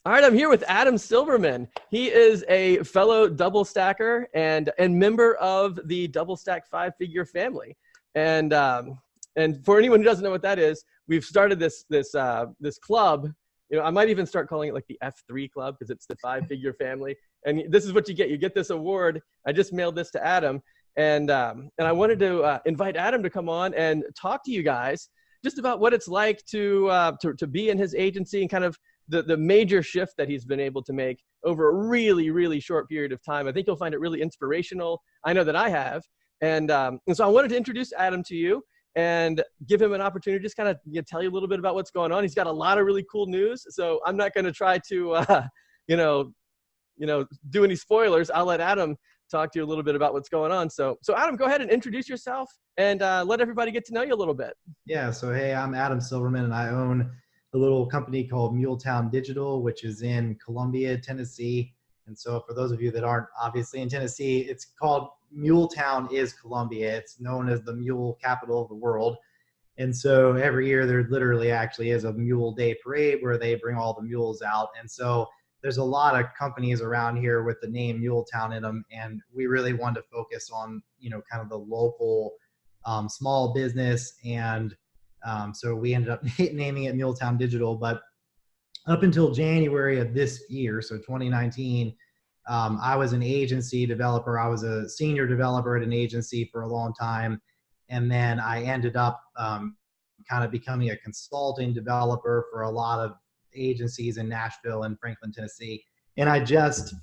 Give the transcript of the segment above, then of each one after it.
All right, I'm here with Adam Silverman. He is a fellow double stacker and member of the DoubleStack five-figure family. And for anyone who doesn't know what that is, we've started this club. You know, I might even start calling it like the F3 club because it's the five-figure family. And this is what you get. You get this award. I just mailed this to Adam, and I wanted to invite Adam to come on and talk to you guys just about what it's like to be in his agency and kind of the major shift that he's been able to make over a really, really short period of time. I think you'll find it really inspirational. I know that I have. And so I wanted to introduce Adam to you and give him an opportunity to just kind of tell you a little bit about what's going on. He's got a lot of really cool news. So I'm not going to try to, do any spoilers. I'll let Adam talk to you a little bit about what's going on. So Adam, go ahead and introduce yourself and let everybody get to know you a little bit. Yeah. So, hey, I'm Adam Silverman, and I own a little company called Mule Digital, which is in Columbia, Tennessee. And so for those of you that aren't obviously in Tennessee, it's called Muletown is Columbia. It's known as the mule capital of the world. And so every year there literally actually is a Mule Day parade where they bring all the mules out. And so there's a lot of companies around here with the name Muletown in them. And we really wanted to focus on, kind of the local small business. And so we ended up naming it Muletown Digital. But up until January of this year, so 2019, I was an agency developer. I was a senior developer at an agency for a long time. And then I ended up kind of becoming a consulting developer for a lot of agencies in Nashville and Franklin, Tennessee. And I just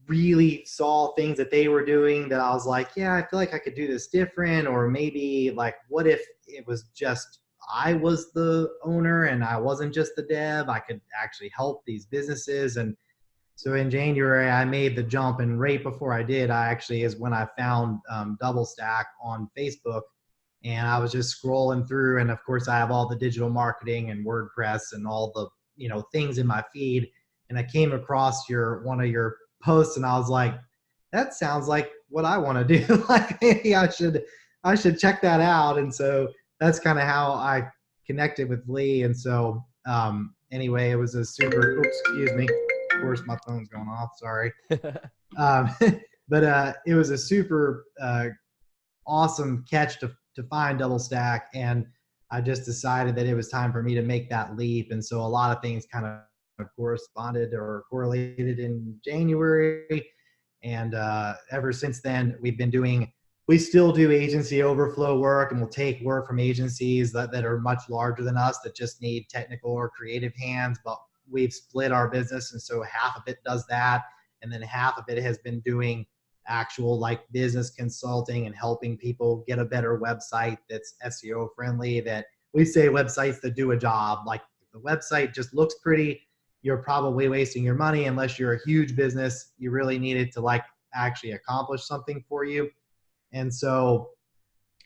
really saw things that they were doing that I was like, yeah, I feel like I could do this different. Or maybe like, what if it was just I was the owner and I wasn't just the dev? I could actually help these businesses. And so in January, I made the jump, and right before I did, is when I found DoubleStack on Facebook, and I was just scrolling through, and of course I have all the digital marketing and WordPress and all the things in my feed, and I came across one of your posts, and I was like, that sounds like what I want to do. Like maybe I should check that out. And so that's kind of how I connected with Lee. And so anyway, it was a super, excuse me. Of course, my phone's going off. Sorry. But it was a super awesome catch to find DoubleStack. And I just decided that it was time for me to make that leap. And so a lot of things kind of corresponded or correlated in January. And ever since then, we still do agency overflow work, and we'll take work from agencies that are much larger than us that just need technical or creative hands. But we've split our business, and so half of it does that, and then half of it has been doing actual like business consulting and helping people get a better website that's SEO friendly. That we say websites that do a job. Like if the website just looks pretty, you're probably wasting your money. Unless you're a huge business, you really need it to like actually accomplish something for you. And so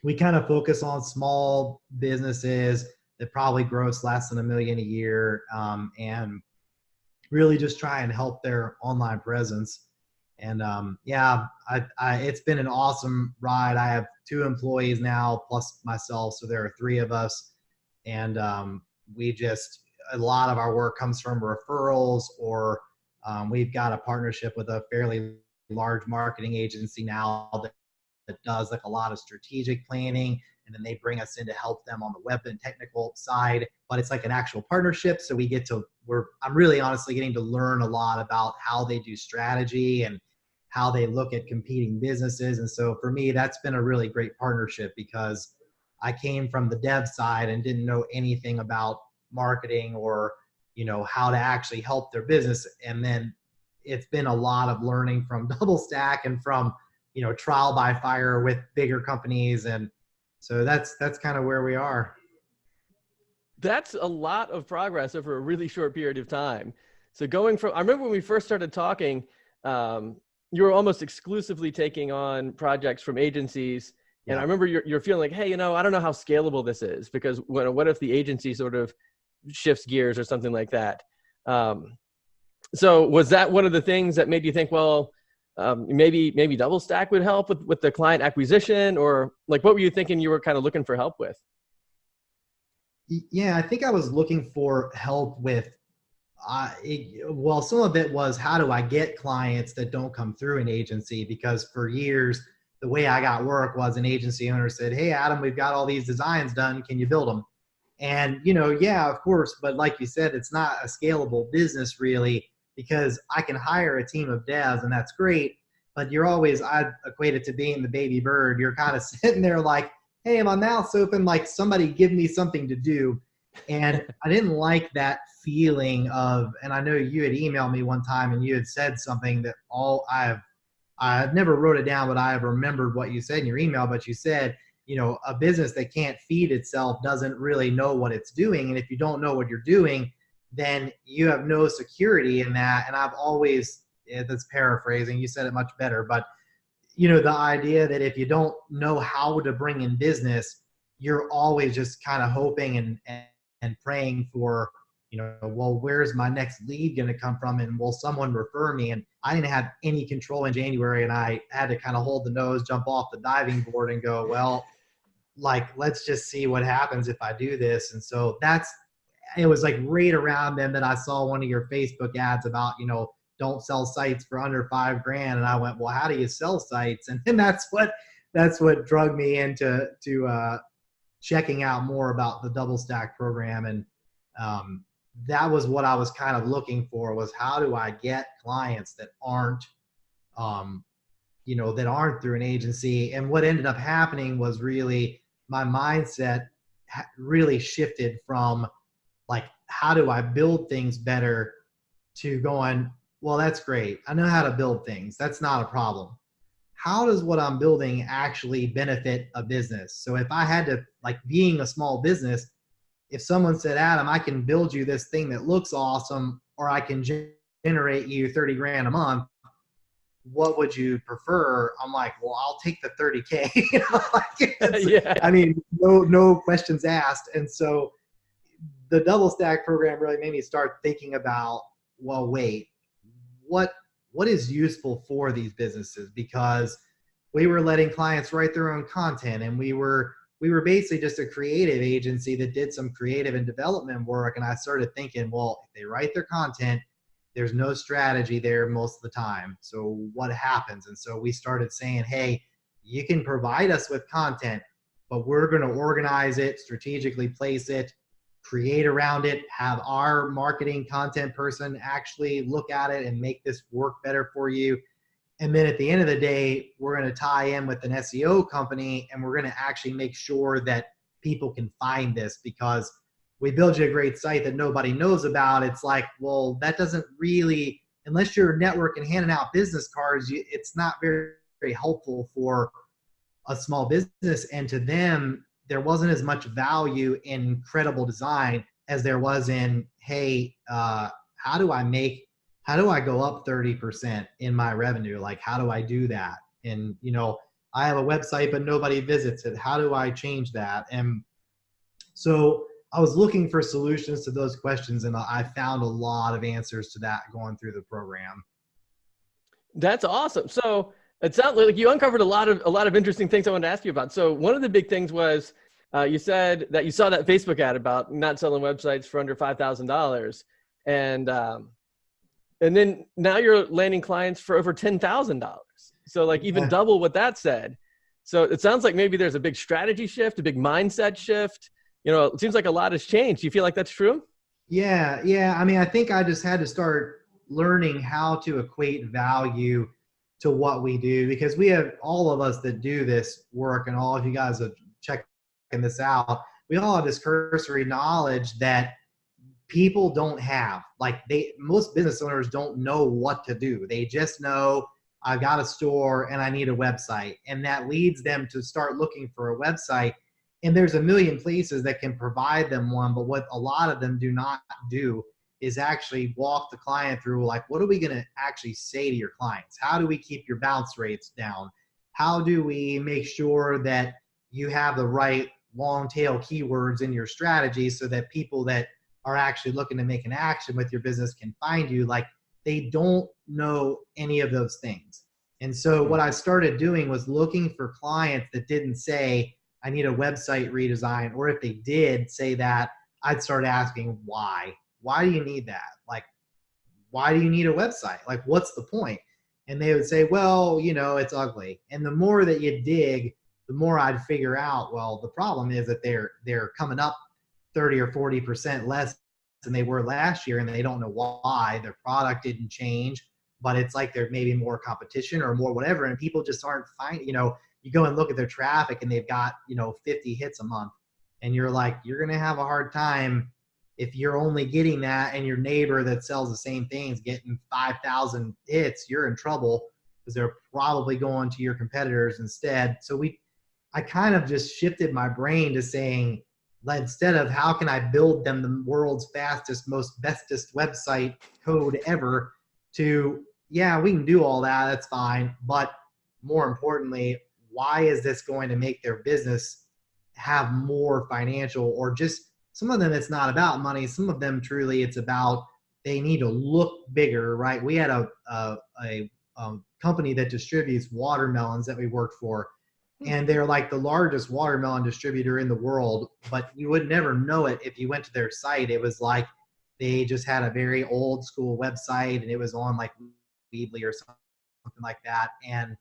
we kind of focus on small businesses that probably gross less than $1 million a year, and really just try and help their online presence. And it's been an awesome ride. I have 2 employees now plus myself, so there are 3 of us. And a lot of our work comes from referrals, or we've got a partnership with a fairly large marketing agency now that does like a lot of strategic planning, and then they bring us in to help them on the web and technical side. But it's like an actual partnership, so I'm really honestly getting to learn a lot about how they do strategy and how they look at competing businesses. And so for me, that's been a really great partnership, because I came from the dev side and didn't know anything about marketing or how to actually help their business. And then it's been a lot of learning from DoubleStack and from trial by fire with bigger companies. And so that's kind of where we are. That's a lot of progress over a really short period of time. So I remember when we first started talking, you were almost exclusively taking on projects from agencies. Yeah. And I remember you're feeling like, hey, I don't know how scalable this is, because what if the agency sort of shifts gears or something like that? So was that one of the things that made you think, well, maybe DoubleStack would help with the client acquisition, or like what were you thinking you were kind of looking for help with? Yeah, I think I was looking for help with Well, some of it was how do I get clients that don't come through an agency? Because for years, the way I got work was an agency owner said, "Hey, Adam, we've got all these designs done. Can you build them?" And, yeah, of course. But like you said, it's not a scalable business really, because I can hire a team of devs and that's great. But I equate it to being the baby bird. You're kind of sitting there like, "Hey, my mouth's open. Like somebody give me something to do." And I didn't like that feeling of, and I know you had emailed me one time and you had said something that I've never wrote it down, but I have remembered what you said in your email. But you said, a business that can't feed itself doesn't really know what it's doing. And if you don't know what you're doing, then you have no security in that. And I've always, that's paraphrasing, you said it much better, but the idea that if you don't know how to bring in business, you're always just kind of hoping and praying for, well, where's my next lead going to come from? And will someone refer me? And I didn't have any control in January, and I had to kind of hold the nose, jump off the diving board and go, well, like, let's just see what happens if I do this. And so it was like right around then that I saw one of your Facebook ads about, don't sell sites for under $5,000. And I went, well, how do you sell sites? And then that's what drug me into checking out more about the DoubleStack program. And that was what I was kind of looking for, was how do I get clients that aren't, that aren't through an agency. And what ended up happening was really my mindset really shifted from like, how do I build things better, to going, well, that's great. I know how to build things. That's not a problem. How does what I'm building actually benefit a business? So if I had to, like being a small business, if someone said, Adam, I can build you this thing that looks awesome, or I can generate you $30,000 a month, what would you prefer? I'm like, well, I'll take the 30K. Yeah. I mean, no questions asked. And so the DoubleStack program really made me start thinking about, well, wait, what is useful for these businesses? Because we were letting clients write their own content, and we were basically just a creative agency that did some creative and development work. And I started thinking, well, if they write their content, there's no strategy there most of the time. So what happens? And so we started saying, hey, you can provide us with content, but we're going to organize it, strategically place it, create around it, have our marketing content person actually look at it and make this work better for you. And then at the end of the day, we're going to tie in with an SEO company, and we're going to actually make sure that people can find this, because we build you a great site that nobody knows about. It's like, well, that doesn't really, unless you're networking, handing out business cards, it's not very, very helpful for a small business. And to them, there wasn't as much value in credible design as there was in, hey, how do I go up 30% in my revenue? Like, how do I do that? And, I have a website, but nobody visits it. How do I change that? And so I was looking for solutions to those questions, and I found a lot of answers to that going through the program. That's awesome. So it sounds like you uncovered a lot of interesting things I wanted to ask you about. So one of the big things was you said that you saw that Facebook ad about not selling websites for under $5,000, and then now you're landing clients for over $10,000. So like even double what that said. So it sounds like maybe there's a big strategy shift, a big mindset shift. It seems like a lot has changed. Do you feel like that's true? Yeah. I mean, I think I just had to start learning how to equate value to what we do, because we have, all of us that do this work, and all of you guys are checking this out, we all have this cursory knowledge that people don't have. Like most business owners don't know what to do. They just know, I've got a store and I need a website. And that leads them to start looking for a website. And there's a million places that can provide them one, but what a lot of them do not do is actually walk the client through, like, what are we going to actually say to your clients? How do we keep your bounce rates down? How do we make sure that you have the right long tail keywords in your strategy so that people that are actually looking to make an action with your business can find you? Like, they don't know any of those things. And so what I started doing was looking for clients that didn't say, I need a website redesign, or if they did say that, I'd start asking why. why do you need that? Like, why do you need a website? Like, what's the point? And they would say, well, it's ugly. And the more that you dig, the more I'd figure out, well, the problem is that they're coming up 30 or 40% less than they were last year, and they don't know why. Their product didn't change, but it's like there may be more competition or more whatever, and people just aren't finding, you go and look at their traffic and they've got, 50 hits a month, and you're like, you're going to have a hard time if you're only getting that, and your neighbor that sells the same things getting 5,000 hits. You're in trouble because they're probably going to your competitors instead. So I kind of just shifted my brain to saying, instead of how can I build them the world's fastest, most bestest website code ever, to, yeah, we can do all that, that's fine. But more importantly, why is this going to make their business have more financial, or just some of them, it's not about money. Some of them truly it's about, they need to look bigger, right? We had a company that distributes watermelons that we worked for, and they're like the largest watermelon distributor in the world, but you would never know it if you went to their site. It was like they just had a very old school website, and it was on like Weebly or something like that. And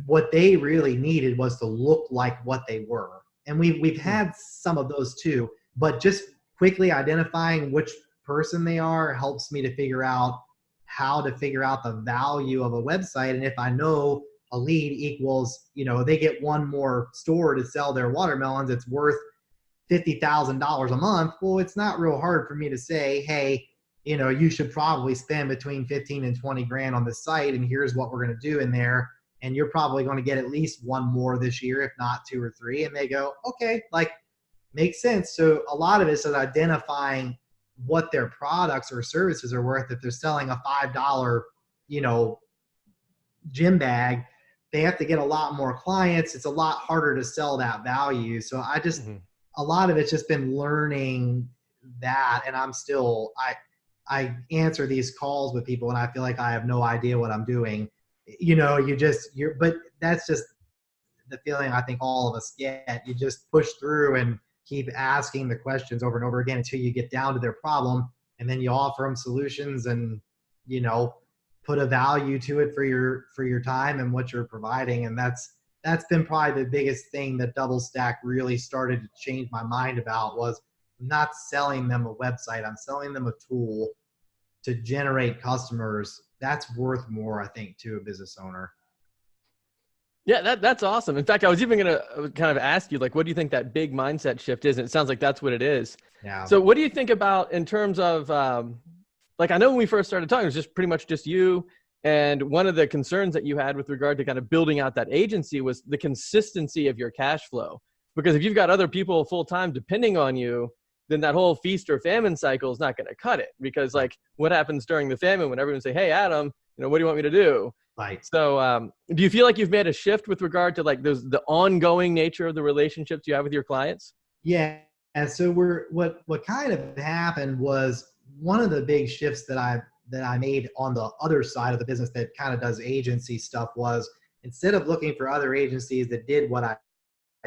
what they really needed was to look like what they were. And we've had some of those too, but just quickly identifying which person they are helps me to figure out how to figure out the value of a website. And if I know a lead equals, they get one more store to sell their watermelons, it's worth $50,000 a month. Well, it's not real hard for me to say, hey, you should probably spend between 15 and 20 grand on the site, and here's what we're going to do in there. And you're probably going to get at least one more this year, if not two or three. And they go, okay, like, makes sense. So a lot of it is identifying what their products or services are worth. If they're selling a $5, gym bag, they have to get a lot more clients. It's a lot harder to sell that value. So I just, a lot of it's just been learning that. And I'm still, I answer these calls with people and I feel like I have no idea what I'm doing. But that's just the feeling I think all of us get. You just push through and keep asking the questions over and over again until you get down to their problem, and then you offer them solutions and, put a value to it for your time and what you're providing. And that's been probably the biggest thing that DoubleStack really started to change my mind about, was not selling them a website. I'm selling them a tool to generate customers. That's worth more, I think, to a business owner. Yeah, that's awesome. In fact, I was even going to kind of ask you, like, what do you think that big mindset shift is? And it sounds like that's what it is. Yeah. So what do you think about in terms of, like, I know when we first started talking, it was just pretty much just you. And one of the concerns that you had with regard to kind of building out that agency was the consistency of your cash flow. Because if you've got other people full-time depending on you, then that whole feast or famine cycle is not going to cut it. Because, like, what happens during the famine when everyone say, hey, Adam, what do you want me to do? Right. So do you feel like you've made a shift with regard to like the ongoing nature of the relationships you have with your clients? Yeah. And so what kind of happened was, one of the big shifts that I made on the other side of the business that kind of does agency stuff was, instead of looking for other agencies that did what I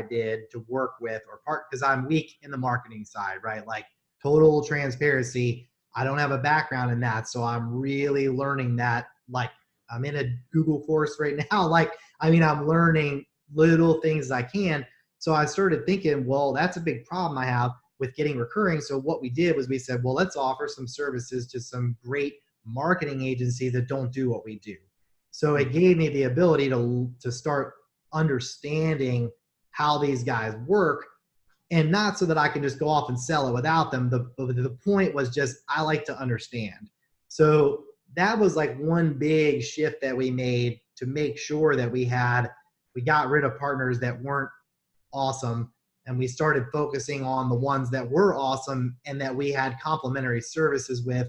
did to work with or because I'm weak in the marketing side, right? Like, total transparency, I don't have a background in that. So I'm really learning that. Like, I'm in a Google course right now. I'm learning little things I can. So I started thinking, well, that's a big problem I have with getting recurring. So what we did was we said, well, let's offer some services to some great marketing agencies that don't do what we do. So it gave me the ability to start understanding how these guys work, and not so that I can just go off and sell it without them. The point was just, I like to understand. So that was like one big shift that we made to make sure that we got rid of partners that weren't awesome, and we started focusing on the ones that were awesome and that we had complementary services with.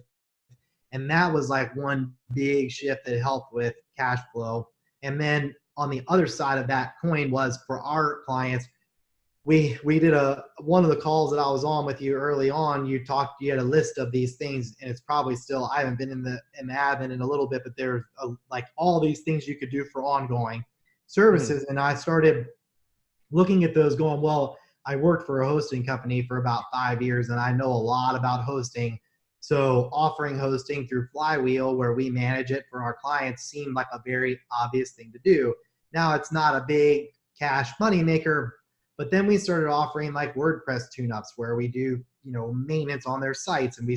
And that was like one big shift that helped with cash flow. And then on the other side of that coin was, for our clients, we did one of the calls that I was on with you early on. You had a list of these things, and it's probably still, I haven't been in the admin in a little bit, but there's like all these things you could do for ongoing services. And I started looking at those going, well, I worked for a hosting company for about 5 years and I know a lot about hosting. So offering hosting through Flywheel, where we manage it for our clients, seemed like a very obvious thing to do. Now it's not a big cash money maker, but then we started offering like WordPress tune-ups where we do, maintenance on their sites, and we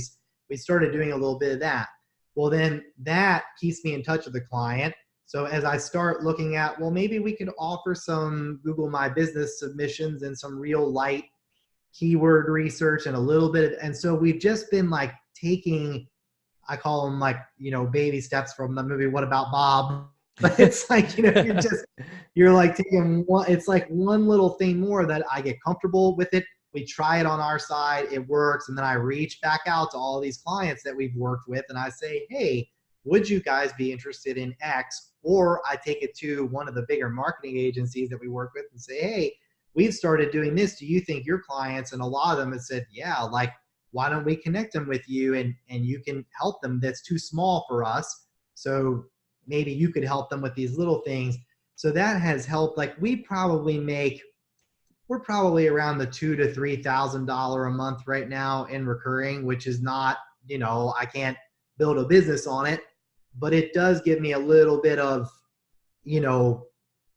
started doing a little bit of that. Well, then that keeps me in touch with the client. So as I start looking at, well, maybe we could offer some Google My Business submissions and some real light keyword research and a little bit of, and so we've just been like taking, I call them like, baby steps from the movie What About Bob? But it's like, you're like taking one, it's like one little thing more that I get comfortable with it. We try it on our side, it works. And then I reach back out to all these clients that we've worked with and I say, hey, would you guys be interested in X? Or I take it to one of the bigger marketing agencies that we work with and say, hey, we've started doing this. Do you think your clients? And a lot of them have said, yeah, like, why don't we connect them with you and you can help them. That's too small for us. So maybe you could help them with these little things. So that has helped. Like we're probably around the $2,000 to $3,000 a month right now in recurring, which is not, I can't build a business on it, but it does give me a little bit of,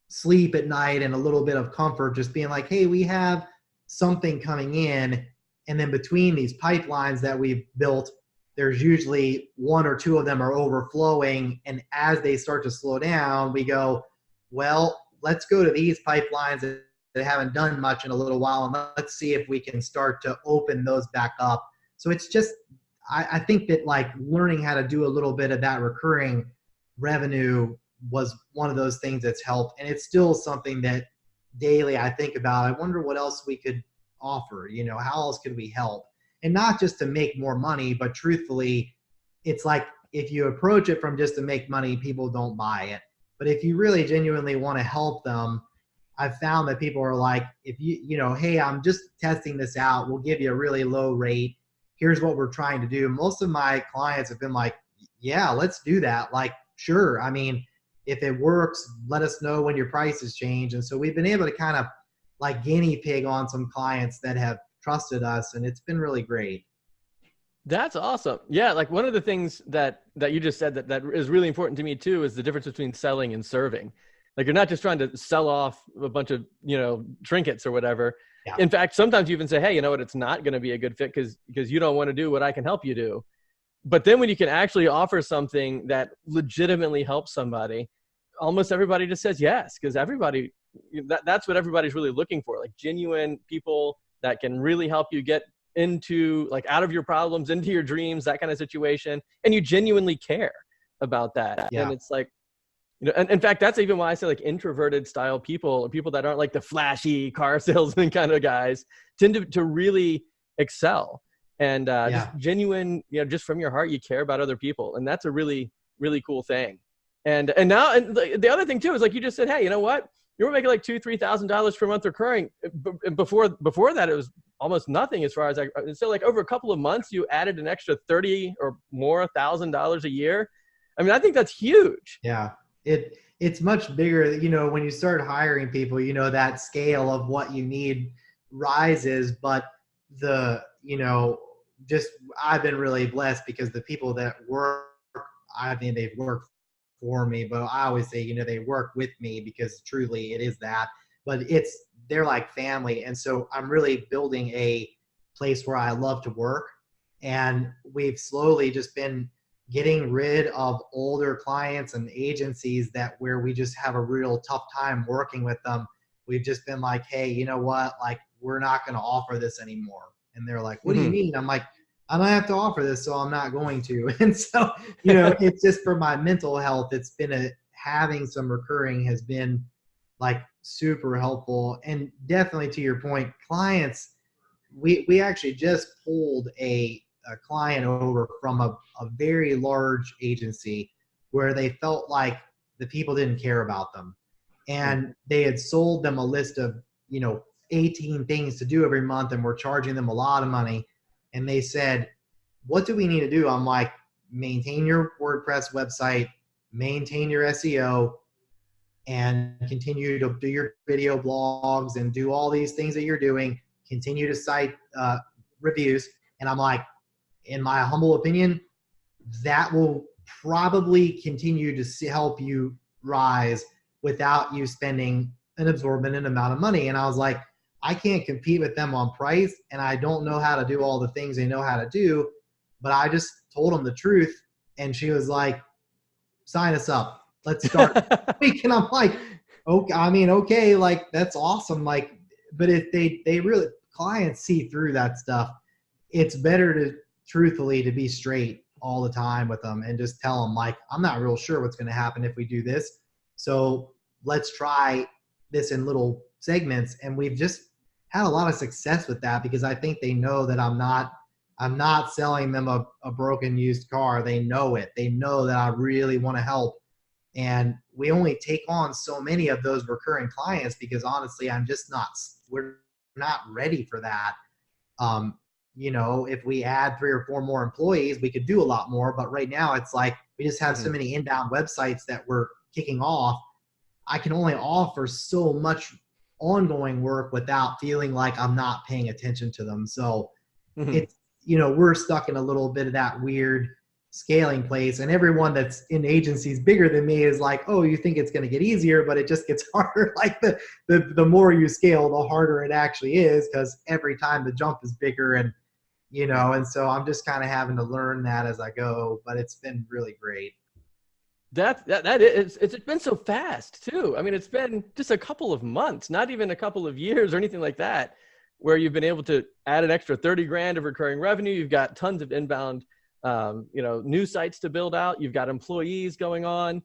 sleep at night and a little bit of comfort, just being like, hey, we have something coming in. And then between these pipelines that we've built, there's usually one or two of them are overflowing. And as they start to slow down, we go, well, let's go to these pipelines that haven't done much in a little while. And let's see if we can start to open those back up. So it's just, I think that like learning how to do a little bit of that recurring revenue was one of those things that's helped. And it's still something that daily I think about. I wonder what else we could offer, how else could we help? And not just to make more money, but truthfully, it's like if you approach it from just to make money, people don't buy it. But if you really genuinely want to help them, I've found that people are like, if hey, I'm just testing this out. We'll give you a really low rate. Here's what we're trying to do. Most of my clients have been like, yeah, let's do that. Like, sure. I mean, if it works, let us know when your prices change. And so we've been able to kind of like guinea pig on some clients that have trusted us, and it's been really great. That's awesome. Yeah, like one of the things that you just said that is really important to me too is the difference between selling and serving. Like you're not just trying to sell off a bunch of, trinkets or whatever. Yeah. In fact, sometimes you even say, hey, you know what, it's not going to be a good fit because you don't want to do what I can help you do. But then when you can actually offer something that legitimately helps somebody, almost everybody just says yes, because that's what everybody's really looking for, like genuine people that can really help you get into like out of your problems, into your dreams, that kind of situation. And you genuinely care about that. Yeah. And it's like, and in fact, that's even why I say like introverted style people or people that aren't like the flashy car salesman kind of guys tend to really excel. And just genuine, just from your heart, you care about other people. And that's a really, really cool thing. And now, and the other thing too, is like you just said, hey, you know what? You were making like $2,000, $3,000 per month recurring. Before that, it was almost nothing as far as so like over a couple of months, you added an extra $30,000 or more $1,000 a year. I mean, I think that's huge. Yeah, it's much bigger. When you start hiring people, that scale of what you need rises, but I've been really blessed because the people that work, I mean, they've worked for me, but I always say, they work with me because truly it is that, but they're like family. And so I'm really building a place where I love to work. And we've slowly just been getting rid of older clients and agencies where we just have a real tough time working with them. We've just been like, hey, you know what? Like, we're not going to offer this anymore. And they're like, what do you mean? I'm like, I don't have to offer this, so I'm not going to. And so, it's just for my mental health. It's been having some recurring has been like super helpful. And definitely to your point, clients, we actually just pulled a client over from a very large agency where they felt like the people didn't care about them. And they had sold them a list of, 18 things to do every month, and we're charging them a lot of money. And they said, what do we need to do? I'm like, maintain your WordPress website, maintain your SEO, and continue to do your video blogs and do all these things that you're doing, continue to cite reviews. And I'm like, in my humble opinion, that will probably continue to help you rise without you spending an exorbitant amount of money. And I was like, I can't compete with them on price, and I don't know how to do all the things they know how to do. But I just told them the truth, and she was like, sign us up. Let's start. And I'm like, okay, I mean, okay, like that's awesome. Like, but if they really, clients see through that stuff, it's better to truthfully to be straight all the time with them and just tell them like, I'm not real sure what's going to happen if we do this. So let's try this in little segments. And we've just had a lot of success with that because I think they know that I'm not selling them a broken used car. They know it. They know that I really want to help. And we only take on so many of those recurring clients because honestly, we're not ready for that. If we add 3 or 4 more employees, we could do a lot more. But right now it's like, we just have so many inbound websites that we're kicking off. I can only offer so much ongoing work without feeling like I'm not paying attention to them. So it's, we're stuck in a little bit of that weird scaling place, and everyone that's in agencies bigger than me is like, oh, you think it's going to get easier, but it just gets harder. Like the more you scale, the harder it actually is, because every time the jump is bigger, and and so I'm just kind of having to learn that as I go, but it's been really great. It's been so fast too. I mean, it's been just a couple of months, not even a couple of years or anything like that, where you've been able to add an extra 30 grand of recurring revenue. You've got tons of inbound, new sites to build out. You've got employees going on.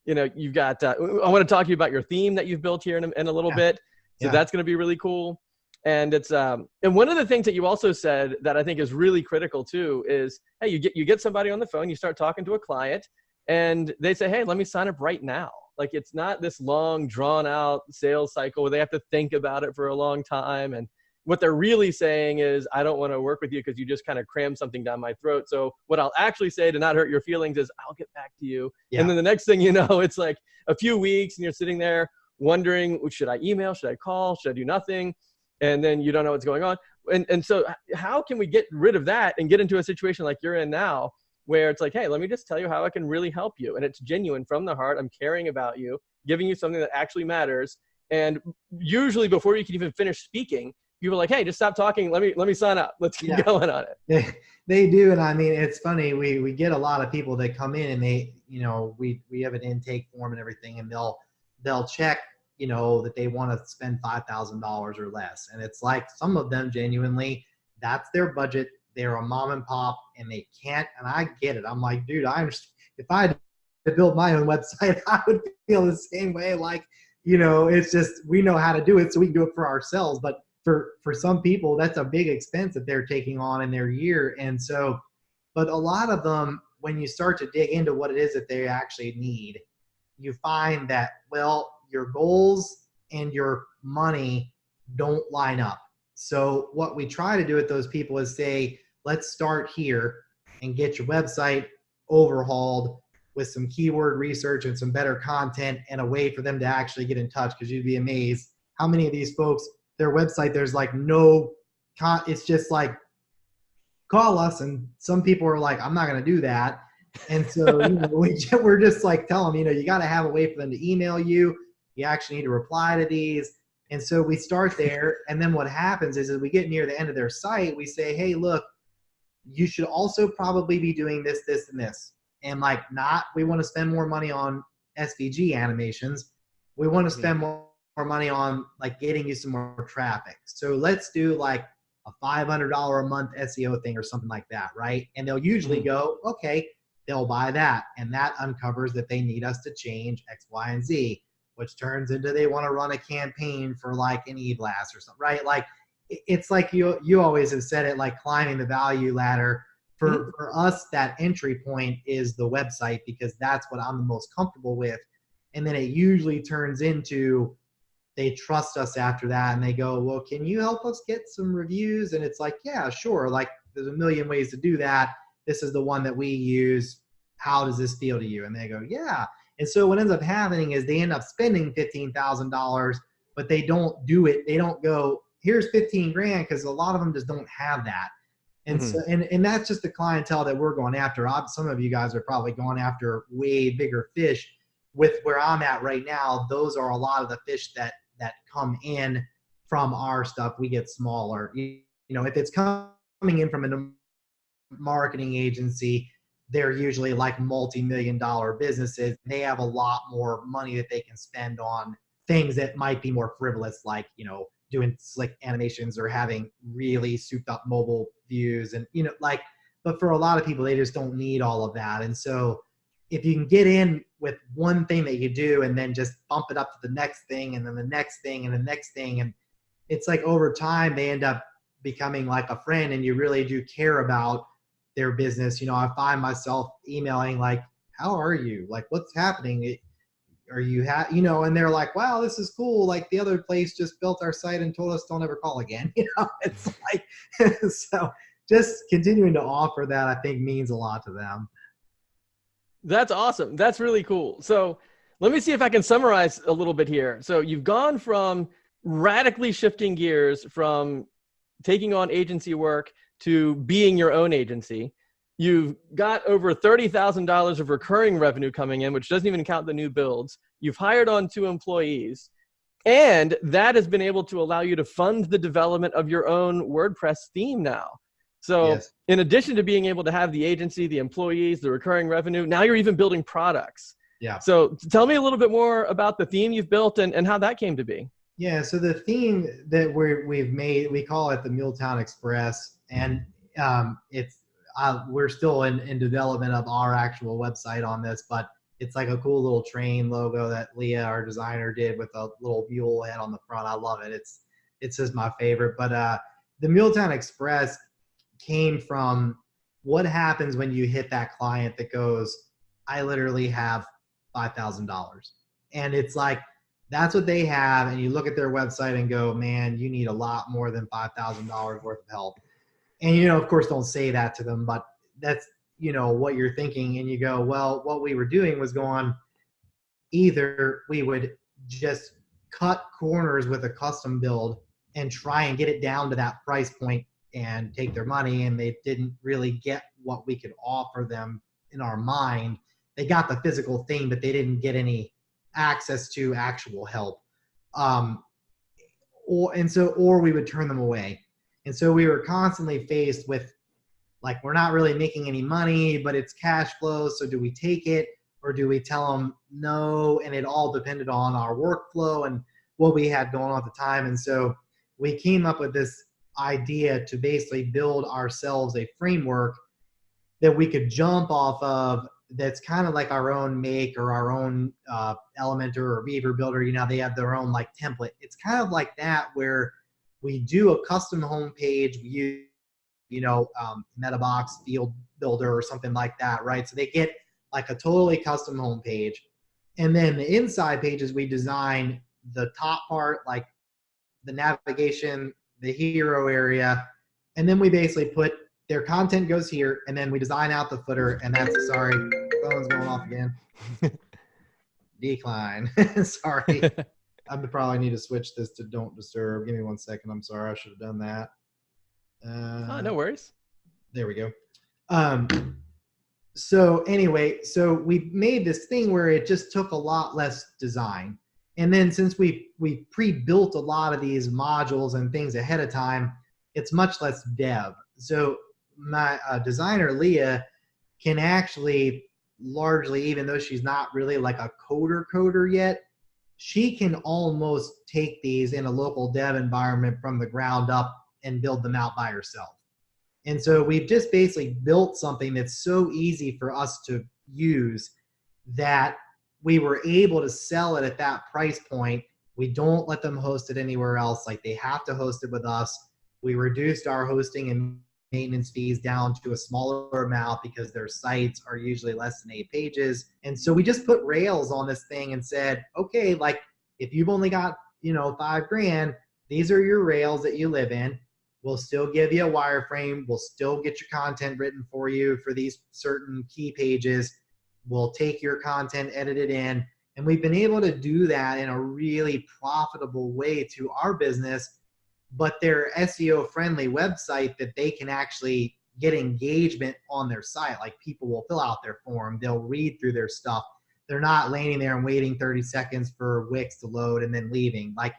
You've got, I want to talk to you about your theme that you've built here in a little bit. So that's going to be really cool. And it's, and one of the things that you also said that I think is really critical too is, hey, you get somebody on the phone, you start talking to a client, and they say, hey, let me sign up right now. Like, it's not this long drawn out sales cycle where they have to think about it for a long time. And what they're really saying is, I don't want to work with you because you just kind of crammed something down my throat. So what I'll actually say to not hurt your feelings is, I'll get back to you. Yeah. And then the next thing you know, it's like a few weeks and you're sitting there wondering, should I email? Should I call? Should I do nothing? And then you don't know what's going on. And so how can we get rid of that and get into a situation like you're in now, where it's like, hey, let me just tell you how I can really help you. And it's genuine from the heart. I'm caring about you, giving you something that actually matters. And usually before you can even finish speaking, people are like, hey, just stop talking. Let me sign up. Let's keep going on it. They do. And I mean, it's funny. We get a lot of people that come in and they, we have an intake form and everything, and they'll check, that they want to spend $5,000 or less. And it's like, some of them genuinely, that's their budget. They're a mom and pop and they can't, and I get it. I'm like, dude, if I had to build my own website, I would feel the same way. Like, it's just, we know how to do it, so we can do it for ourselves. But for some people, that's a big expense that they're taking on in their year. And so, but a lot of them, when you start to dig into what it is that they actually need, you find that, well, your goals and your money don't line up. So what we try to do with those people is say, let's start here and get your website overhauled with some keyword research and some better content and a way for them to actually get in touch. Because you'd be amazed how many of these folks, their website, there's like it's just like, call us. And some people are like, I'm not going to do that. And so we're just like, tell them, you got to have a way for them to email you. You actually need to reply to these. And so we start there. And then what happens is, as we get near the end of their site, we say, hey, look, you should also probably be doing this, this, and this. And we want to spend more money on SVG animations. We want to spend more money on getting you some more traffic. So let's do like a $500 a month SEO thing or something like that, right? And they'll usually go, okay, they'll buy that. And that uncovers that they need us to change X, Y, and Z, which turns into they want to run a campaign for like an e-blast or something, right? Like, it's like you always have said it, like climbing the value ladder. For us, that entry point is the website, because that's what I'm the most comfortable with. And then it usually turns into, they trust us after that, and they go, well, can you help us get some reviews? And it's like, yeah, sure. Like, there's a million ways to do that. This is the one that we use. How does this feel to you? And they go, yeah. And so what ends up happening is they end up spending $15,000, but they don't do it. They don't go, here's 15 grand, because a lot of them just don't have that. And so, and that's just the clientele that we're going after. Some of you guys are probably going after way bigger fish. With where I'm at right now, those are a lot of the fish that come in from our stuff. We get smaller. You know, if it's coming in from a marketing agency, they're usually like multi-million-dollar businesses. They have a lot more money that they can spend on things that might be more frivolous, like, you know, doing slick animations or having really souped up mobile views. And, you know, like, but for a lot of people, they just don't need all of that. And so if you can get in with one thing that you do and then just bump it up to the next thing and then the next thing and the next thing, and it's like over time they end up becoming like a friend, and you really do care about their business. You know, I find myself emailing like, how are you? Like, what's happening? Are you you know, and they're like, wow, this is cool. Like, the other place just built our site and told us don't ever call again. You know, it's like, so just continuing to offer that, I think, means a lot to them. That's awesome. That's really cool. So let me see if I can summarize a little bit here. So you've gone from radically shifting gears from taking on agency work to being your own agency. You've got over $30,000 of recurring revenue coming in, which doesn't even count the new builds. You've hired on 2 employees, and that has been able to allow you to fund the development of your own WordPress theme now. So yes, in addition to being able to have the agency, the employees, the recurring revenue, now you're even building products. Yeah. So tell me a little bit more about the theme you've built and how that came to be. Yeah, so the theme that we've made, we call it the Muletown Express, and we're still in development of our actual website on this, but it's like a cool little train logo that Leah, our designer, did with a little mule head on the front. I love it. It's just my favorite. But the Muletown Express came from what happens when you hit that client that goes, I literally have $5,000, and it's like, that's what they have. And you look at their website and go, man, you need a lot more than $5,000 worth of help. And, you know, of course, don't say that to them, but that's, you know, what you're thinking. And you go, well, what we were doing was going, either we would just cut corners with a custom build and try and get it down to that price point and take their money. And they didn't really get what we could offer them in our mind. They got the physical thing, but they didn't get any access to actual help. Or we would turn them away. And so we were constantly faced with, like, we're not really making any money, but it's cash flow. So do we take it or do we tell them no? And it all depended on our workflow and what we had going on at the time. And so we came up with this idea to basically build ourselves a framework that we could jump off of, that's kind of like our own Make or our own Elementor or Beaver Builder. You know, they have their own like template. It's kind of like that, where we do a custom homepage. We use, you know, Metabox Field Builder or something like that, right? So they get like a totally custom homepage. And then the inside pages, we design the top part, like the navigation, the hero area. And then we basically put their content goes here, and then we design out the footer, and that's, sorry, phone's going off again. Decline. Sorry. I probably need to switch this to don't disturb. Give me 1 second. I'm sorry. I should have done that. No worries. There we go. So anyway, so we made this thing where it just took a lot less design. And then since we pre-built a lot of these modules and things ahead of time, it's much less dev. So my designer, Leah, can actually largely, even though she's not really like a coder yet, she can almost take these in a local dev environment from the ground up and build them out by herself. And so we've just basically built something that's so easy for us to use that we were able to sell it at that price point. We don't let them host it anywhere else. Like, they have to host it with us. We reduced our hosting and maintenance fees down to a smaller amount because their sites are usually less than 8 pages. And so we just put rails on this thing and said, okay, like, if you've only got, you know, $5,000, these are your rails that you live in. We'll still give you a wireframe. We'll still get your content written for you for these certain key pages. We'll take your content, edit it in. And we've been able to do that in a really profitable way to our business, but they're SEO friendly website that they can actually get engagement on their site. Like people will fill out their form, they'll read through their stuff. They're not laying there and waiting 30 seconds for Wix to load and then leaving. Like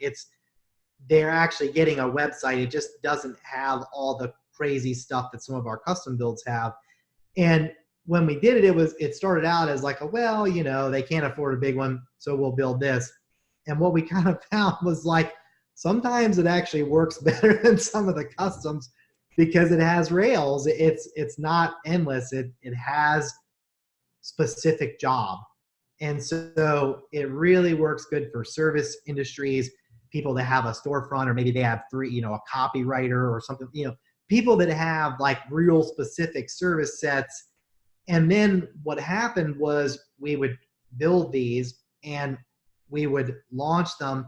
they're actually getting a website. It just doesn't have all the crazy stuff that some of our custom builds have. And when we did it, it started out as like, well, they can't afford a big one, so we'll build this. And what we kind of found was like, sometimes it actually works better than some of the customs because it has rails. It's not endless. It has specific job. And so it really works good for service industries, people that have a storefront, or maybe they have a copywriter or something, people that have like real specific service sets. And then what happened was we would build these and we would launch them,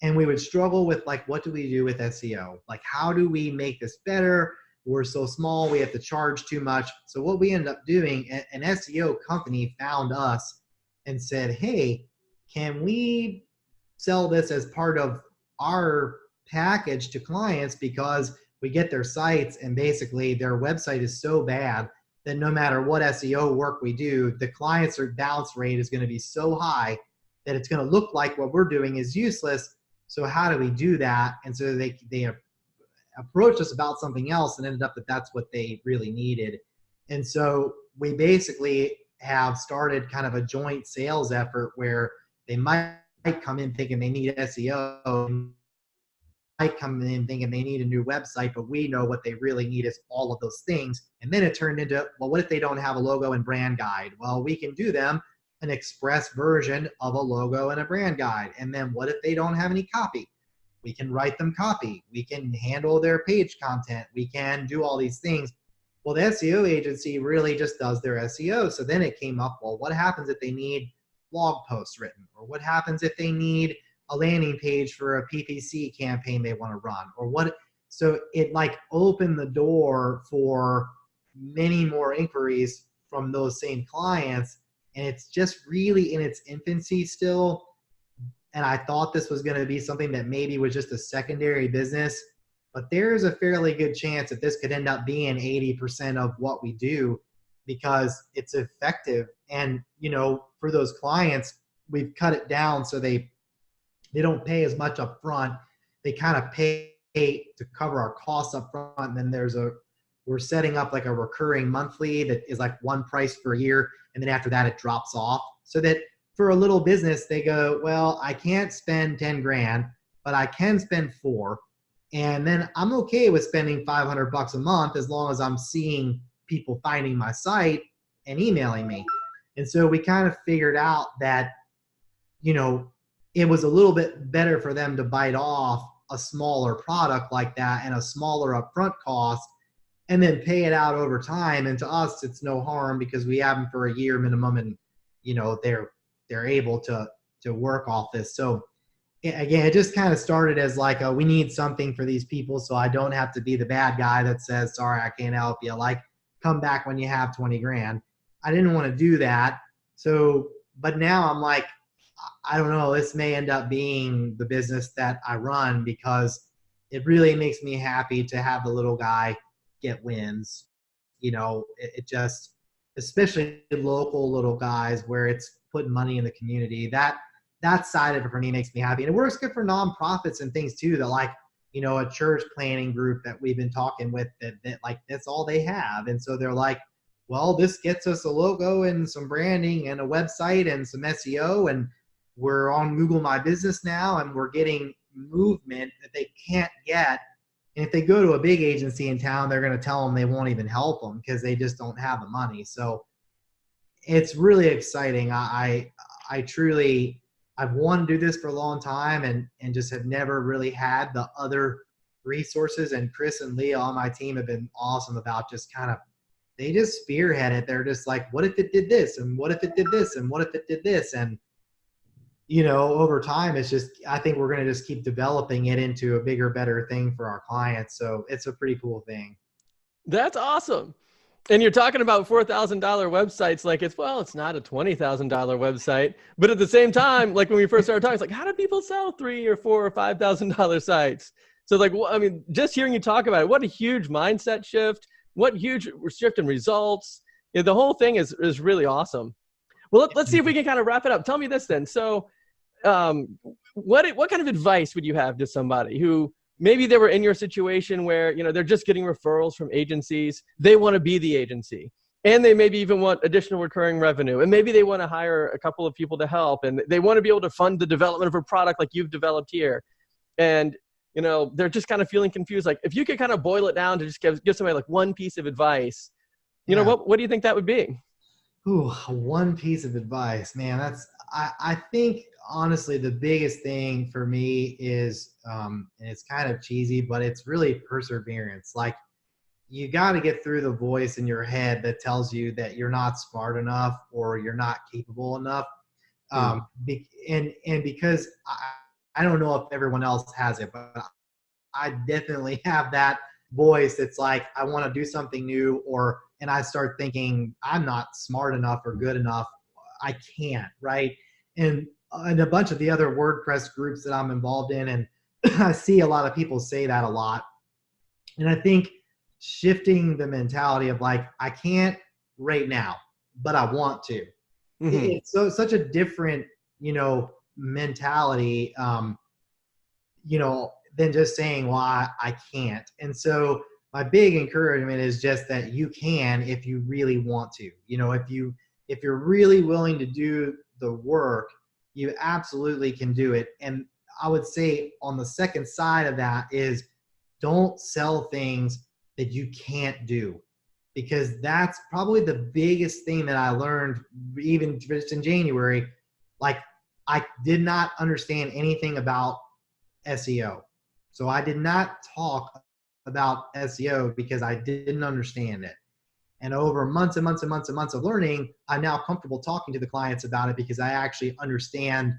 and we would struggle with like, what do we do with SEO? Like, how do we make this better? We're so small, we have to charge too much. So what we ended up doing, an SEO company found us and said, hey, can we sell this as part of our package to clients? Because we get their sites and basically their website is so bad that no matter what SEO work we do, the clients' bounce rate is going to be so high that it's going to look like what we're doing is useless. So how do we do that? And so they approached us about something else and ended up that's what they really needed. And so we basically have started kind of a joint sales effort where they might come in thinking they need SEO, might come in thinking they need a new website, but we know what they really need is all of those things. And then it turned into, well, what if they don't have a logo and brand guide? Well, we can do them an express version of a logo and a brand guide. And then what if they don't have any copy? We can write them copy. We can handle their page content. We can do all these things. Well, the SEO agency really just does their SEO. So then it came up, well, what happens if they need blog posts written? Or what happens if they need a landing page for a PPC campaign they want to run? Or what? So it like opened the door for many more inquiries from those same clients. And it's just really in its infancy still. And I thought this was going to be something that maybe was just a secondary business, but there's a fairly good chance that this could end up being 80% of what we do because it's effective. And, for those clients, we've cut it down so they don't pay as much up front. They kind of pay to cover our costs up front. And then we're setting up like a recurring monthly that is like one price for a year. And then after that, it drops off so that for a little business, they go, well, I can't spend 10 grand, but I can spend 4. And then I'm okay with spending $500 a month as long as I'm seeing people finding my site and emailing me. And so we kind of figured out that, it was a little bit better for them to bite off a smaller product like that and a smaller upfront cost and then pay it out over time. And to us, it's no harm because we have them for a year minimum and, they're able to work off this. So again, it just kind of started as like, we need something for these people so I don't have to be the bad guy that says, sorry, I can't help you. Like, come back when you have 20 grand. I didn't want to do that. So, but now I'm like, I don't know, this may end up being the business that I run because it really makes me happy to have the little guy get wins. It just, especially local little guys where it's putting money in the community, that side of it for me makes me happy. And it works good for nonprofits and things too, that like, a church planning group that we've been talking with that like, that's all they have. And so they're like, well, this gets us a logo and some branding and a website and some SEO. And we're on Google My Business now and we're getting movement that they can't get. And if they go to a big agency in town, they're going to tell them they won't even help them because they just don't have the money. So it's really exciting. I've wanted to do this for a long time and just have never really had the other resources. And Chris and Leah on my team have been awesome about just kind of, they just spearhead it. They're just like, what if it did this? And what if it did this? And what if it did this? And, over time, it's just, I think we're going to just keep developing it into a bigger, better thing for our clients. So it's a pretty cool thing. That's awesome. And you're talking about $4,000 websites like it's not a $20,000 website. But at the same time, like when we first started talking, it's like, how do people sell $3,000 or $4,000 or $5,000 sites? So like, just hearing you talk about it, what a huge mindset shift. what huge shift in results. You know, the whole thing is really awesome. Well, let's see if we can kind of wrap it up. Tell me this then. So what kind of advice would you have to somebody who maybe they were in your situation where, you know, they're just getting referrals from agencies, they want to be the agency, and they maybe even want additional recurring revenue, and maybe they want to hire a couple of people to help, and they want to be able to fund the development of a product like you've developed here. And, you know, they're just kind of feeling confused. Like, if you could kind of boil it down to just give somebody like one piece of advice, you know, what do you think that would be? Ooh, one piece of advice, man. I think honestly, the biggest thing for me is, and it's kind of cheesy, but it's really perseverance. Like, you got to get through the voice in your head that tells you that you're not smart enough or you're not capable enough. And because I don't know if everyone else has it, but I definitely have that voice that's like, I want to do something new, and I start thinking I'm not smart enough or good enough. I can't, right? And a bunch of the other WordPress groups that I'm involved in, and I see a lot of people say that a lot. And I think shifting the mentality of like, I can't right now, but I want to. It's such a different, you know, mentality, you know, than just saying, well, I can't. And so my big encouragement is just that you can, if you really want to. You know, if you're really willing to do the work, you absolutely can do it. And I would say on the second side of that is, don't sell things that you can't do, because that's probably the biggest thing that I learned even just in January. Like, I did not understand anything about SEO. So I did not talk about SEO because I didn't understand it. And over months and months and months and months of learning, I'm now comfortable talking to the clients about it because I actually understand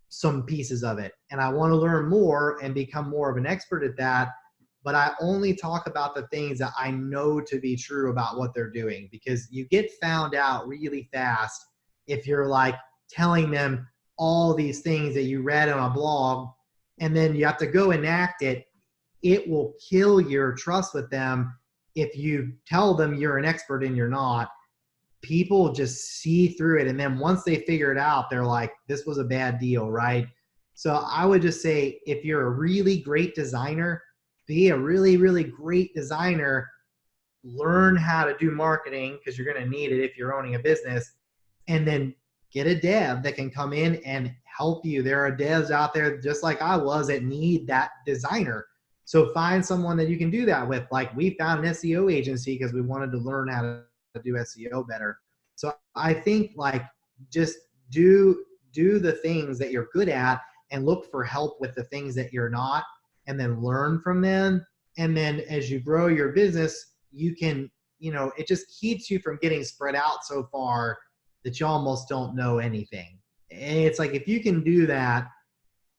some pieces of it. And I want to learn more and become more of an expert at that. But I only talk about the things that I know to be true about what they're doing, because you get found out really fast if you're like telling them all these things that you read on a blog and then you have to go enact it. It will kill your trust with them if you tell them you're an expert and you're not. People just see through it, and then once they figure it out, they're like, this was a bad deal, right? So I would just say, if you're a really great designer, be a really, really great designer. Learn how to do marketing, because you're going to need it if you're owning a business, and then get a dev that can come in and help you. There are devs out there just like I was that need that designer. So find someone that you can do that with. Like, we found an SEO agency because we wanted to learn how to do SEO better. So I think, like, just do the things that you're good at and look for help with the things that you're not, and then learn from them. And then as you grow your business, you can, you know, it just keeps you from getting spread out so far that you almost don't know anything. And it's like, if you can do that,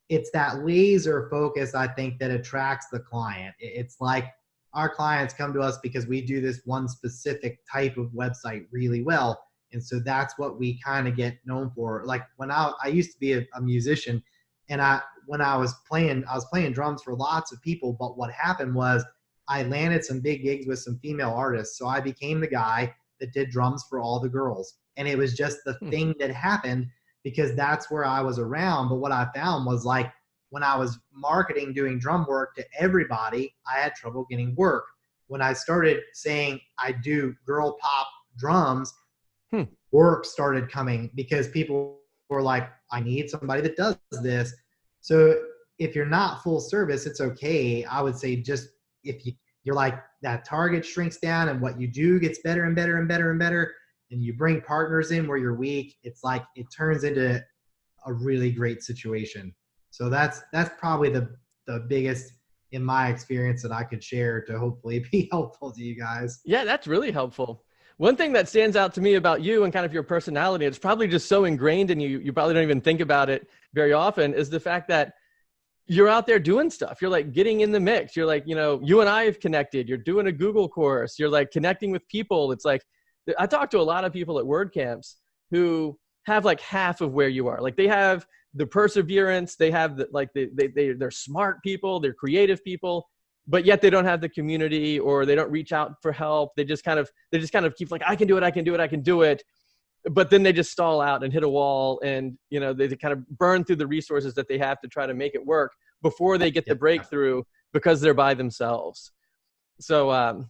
it's that laser focus, I think, that attracts the client. It's like, our clients come to us because we do this one specific type of website really well. And so that's what we kind of get known for. Like, when I used to be a musician, and when I was playing drums for lots of people. But what happened was, I landed some big gigs with some female artists. So I became the guy that did drums for all the girls. And it was just the thing that happened because that's where I was around. But what I found was, like, when I was marketing, doing drum work to everybody, I had trouble getting work. When I started saying I do girl pop drums, work started coming because people were like, I need somebody that does this. So if you're not full service, it's okay. I would say, just if you're like, that target shrinks down and what you do gets better and better and better and better, and you bring partners in where you're weak, it's like, it turns into a really great situation. So that's probably the biggest, in my experience, that I could share to hopefully be helpful to you guys. Yeah, that's really helpful. One thing that stands out to me about you and kind of your personality, it's probably just so ingrained in you, you probably don't even think about it very often, is the fact that you're out there doing stuff. You're like getting in the mix. You're like, you know, you and I have connected. You're doing a Google course. You're like connecting with people. It's like, I talk to a lot of people at WordCamps who have like half of where you are. Like, they have the perseverance. They have the, like, they're smart people. They're creative people. but yet they don't have the community, or they don't reach out for help. They just kind of keep like, I can do it. But then they just stall out and hit a wall, and, you know, they kind of burn through the resources that they have to try to make it work before they get the breakthrough, because they're by themselves. So,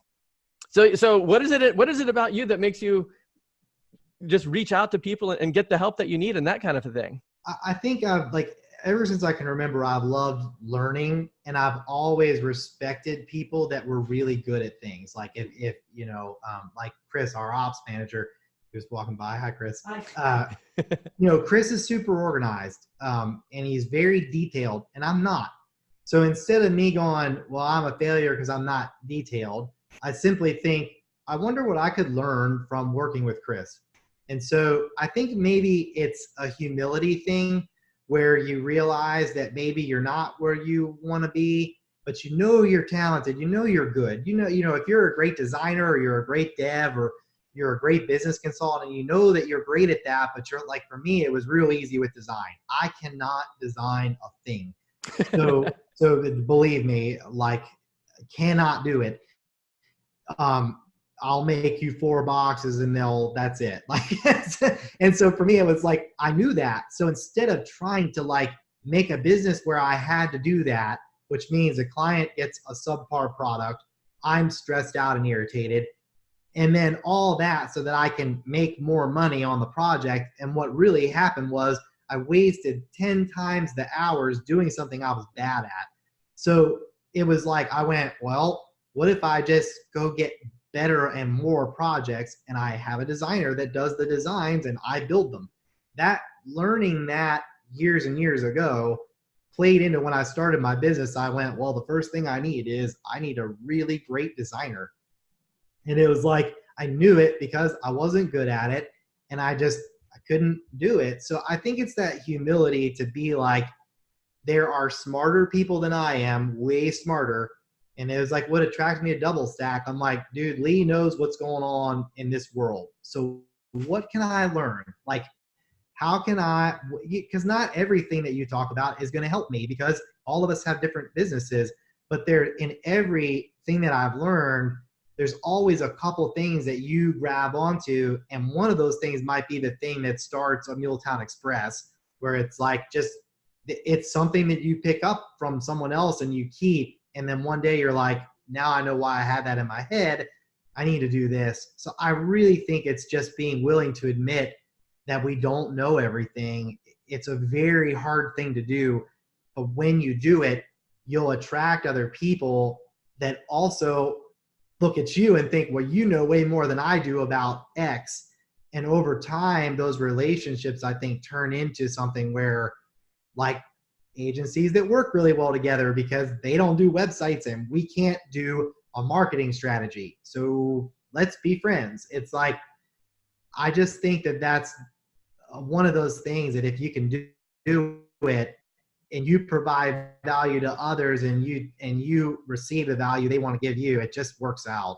so what is it about you that makes you just reach out to people and get the help that you need and that kind of a thing? I think I've, like, ever since I can remember, I've loved learning, and I've always respected people that were really good at things. Like if you know, like Chris, our ops manager, who's walking by. Hi, Chris. Hi. You know, Chris is super organized, and he's very detailed, and I'm not. So instead of me going, well, I'm a failure because I'm not detailed, I simply think, I wonder what I could learn from working with Chris. And so I think maybe it's a humility thing, where you realize that maybe you're not where you want to be, but you know you're talented, you know you're good. You know if you're a great designer, or you're a great dev, or you're a great business consultant, you know that you're great at that, but you're like, for me, it was real easy with design. I cannot design a thing. So believe me, like, cannot do it. I'll make you 4 boxes and that's it. Like, and so for me, it was like, I knew that. So instead of trying to like make a business where I had to do that, which means a client gets a subpar product, I'm stressed out and irritated. And then all that so that I can make more money on the project. And what really happened was I wasted 10 times the hours doing something I was bad at. So it was like, I went, well, what if I just go get better and more projects, and I have a designer that does the designs and I build them? That learning that years and years ago played into when I started my business. I went, well, the first thing I need a really great designer. And it was like, I knew it because I wasn't good at it, and I couldn't do it. So I think it's that humility to be like, there are smarter people than I am, way smarter. And it was like, what attracted me to DoubleStack? I'm like, dude, Lee knows what's going on in this world. So what can I learn? Like, how can I, because not everything that you talk about is going to help me, because all of us have different businesses, but there, in everything that I've learned, there's always a couple things that you grab onto. And one of those things might be the thing that starts a Muletown Express, where it's like, it's something that you pick up from someone else and you keep. And then one day you're like, now I know why I had that in my head. I need to do this. So I really think it's just being willing to admit that we don't know everything. It's a very hard thing to do, but when you do it, you'll attract other people that also look at you and think, well, you know way more than I do about X. And over time, those relationships, I think, turn into something where, like, agencies that work really well together because they don't do websites and we can't do a marketing strategy, so let's be friends. It's like, I just think that that's one of those things that if you can do it and you provide value to others and you receive the value they want to give you, it just works out.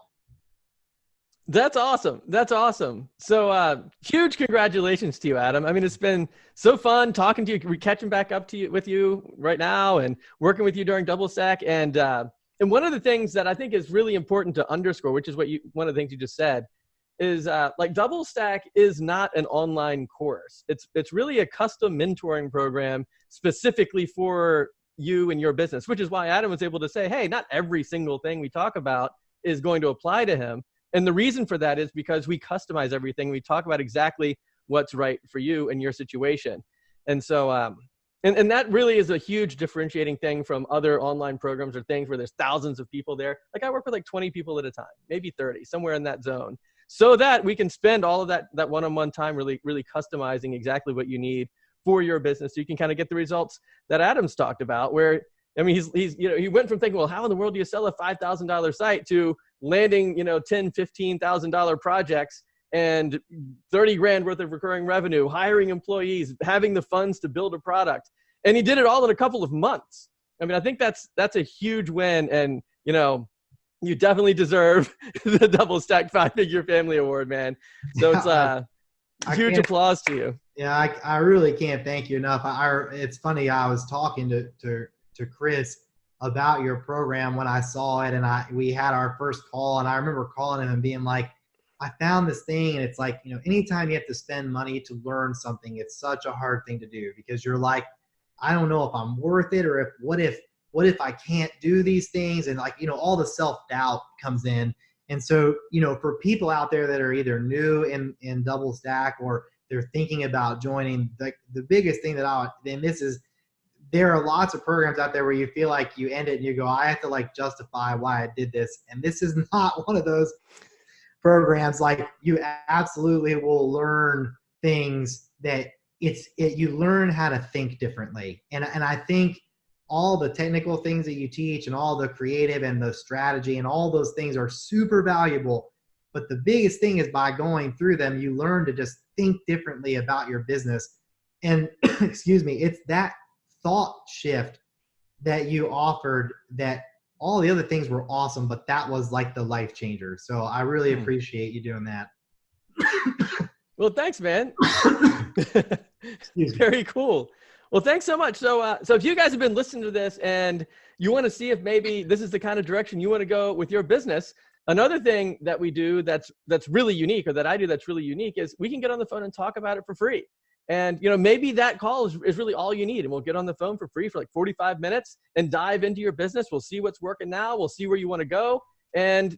That's awesome. That's awesome. So huge congratulations to you, Adam. I mean, it's been so fun talking to you, catching back up to you with you right now and working with you during DoubleStack. And one of the things that I think is really important to underscore, which is one of the things you just said, is like DoubleStack is not an online course. It's really a custom mentoring program specifically for you and your business, which is why Adam was able to say, hey, not every single thing we talk about is going to apply to him. And the reason for that is because we customize everything. We talk about exactly what's right for you and your situation. And so, and that really is a huge differentiating thing from other online programs or things where there's thousands of people there. Like, I work with like 20 people at a time, maybe 30, somewhere in that zone, so that we can spend all of that one-on-one time really, really customizing exactly what you need for your business. So you can kind of get the results that Adam's talked about, where, I mean, he went from thinking, well, how in the world do you sell a $5,000 site to landing, $10,000, $15,000 projects and 30 grand worth of recurring revenue, hiring employees, having the funds to build a product. And he did it all in a couple of months. I mean, I think that's a huge win. And, you definitely deserve the DoubleStack 5-Figure Family Award, man. So it's huge applause to you. Yeah, I really can't thank you enough. It's funny. I was talking to Chris, about your program when I saw it, and we had our first call, and I remember calling him and being like, I found this thing, and it's like, anytime you have to spend money to learn something, it's such a hard thing to do, because you're like, I don't know if I'm worth it, or what if I can't do these things, and like, all the self-doubt comes in. And so, for people out there that are either new in DoubleStack, or they're thinking about joining, the biggest thing there are lots of programs out there where you feel like you end it and you go, I have to like justify why I did this. And this is not one of those programs. Like, you absolutely will learn things that you learn how to think differently. And I think all the technical things that you teach and all the creative and the strategy and all those things are super valuable. But the biggest thing is, by going through them, you learn to just think differently about your business. And excuse me, it's that thought shift that you offered, that all the other things were awesome, but that was like the life changer. So I really appreciate you doing that. Well, thanks, man. Very cool. Well, thanks so much. So if you guys have been listening to this and you want to see if maybe this is the kind of direction you want to go with your business, another thing that we do that's really unique, or that I do that's really unique, is we can get on the phone and talk about it for free. And, maybe that call is really all you need. And we'll get on the phone for free for like 45 minutes and dive into your business. We'll see what's working now. We'll see where you want to go. And,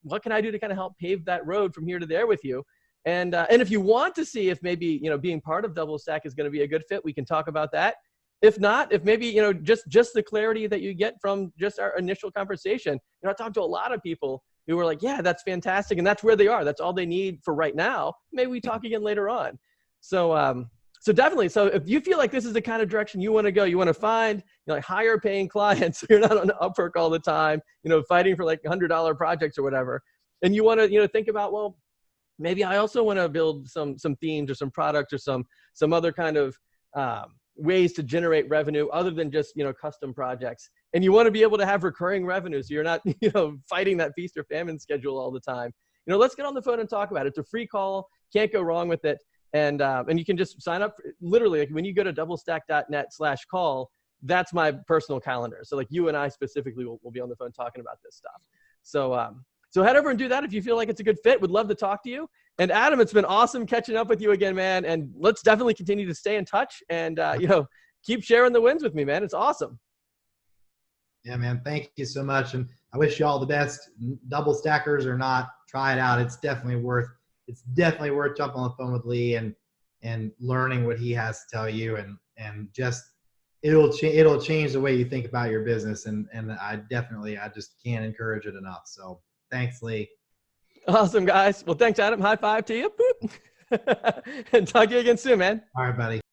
what can I do to kind of help pave that road from here to there with you? And if you want to see if maybe, being part of DoubleStack is going to be a good fit, we can talk about that. If not, if maybe, just the clarity that you get from just our initial conversation, I talked to a lot of people who were like, yeah, that's fantastic. And that's where they are. That's all they need for right now. Maybe we talk again later on. So definitely. So if you feel like this is the kind of direction you want to go, you want to find, like, higher paying clients, so you're not on Upwork all the time, fighting for like $100 projects or whatever. And you want to, think about, well, maybe I also want to build some themes or some products or some other kind of ways to generate revenue other than just, custom projects. And you want to be able to have recurring revenue, so you're not, fighting that feast or famine schedule all the time. Let's get on the phone and talk about it. It's a free call. Can't go wrong with it. And you can just sign up literally, like, when you go to doublestack.net/call, that's my personal calendar. So like, you and I specifically will be on the phone talking about this stuff. So head over and do that if you feel like it's a good fit. Would love to talk to you. And Adam, it's been awesome catching up with you again, man. And let's definitely continue to stay in touch and, keep sharing the wins with me, man. It's awesome. Yeah, man. Thank you so much. And I wish you all the best. Double stackers or not, try it out. It's definitely worth jumping on the phone with Lee and learning what he has to tell you, and just it'll change the way you think about your business. And I just can't encourage it enough. So thanks, Lee. Awesome, guys. Well, thanks, Adam. High five to you. And talk to you again soon, man. All right, buddy.